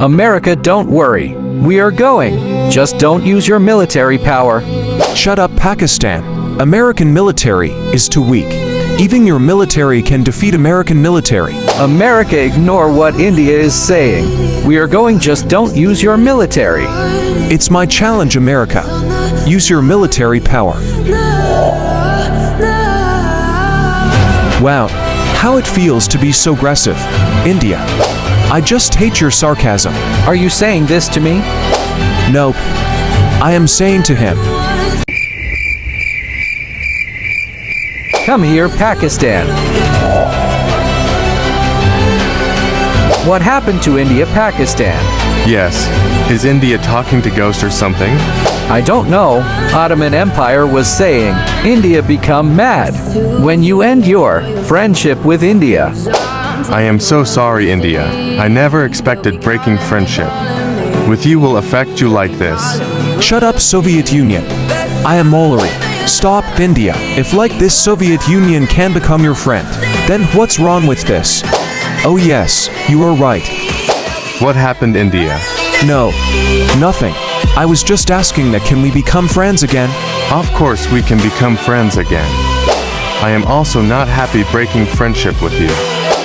America, don't worry. We are going. Just don't use your military power. Shut up, Pakistan. American military is too weak. Even your military can defeat American military. America, ignore what India is saying. We are going, just don't use your military. It's my challenge, America. Use your military power. Wow, how it feels to be so aggressive. India, I just hate your sarcasm. Are you saying this to me? Nope. I am saying to him. Come here, Pakistan. What happened to India, Pakistan? Yes. Is India talking to Ghost or something? I don't know. Ottoman Empire was saying, India become mad when you end your friendship with India. I am so sorry, India. I never expected breaking friendship with you will affect you like this. Shut up, Soviet Union. I am Mollery. Stop, India. If like this Soviet Union can become your friend, then what's wrong with this? Oh yes, you are right. What happened, India? No, nothing. I was just asking that can we become friends again? Of course we can become friends again. I am also not happy breaking friendship with you.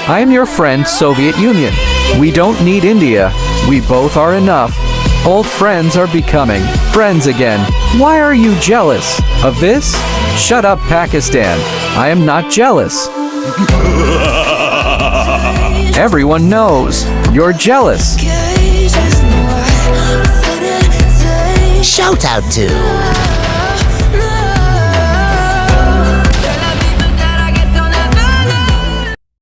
I am your friend, Soviet Union. We don't need India. We both are enough. Old friends are becoming friends again. Why are you jealous of this? Shut up, Pakistan. I am not jealous. Everyone knows you're jealous. Shout out to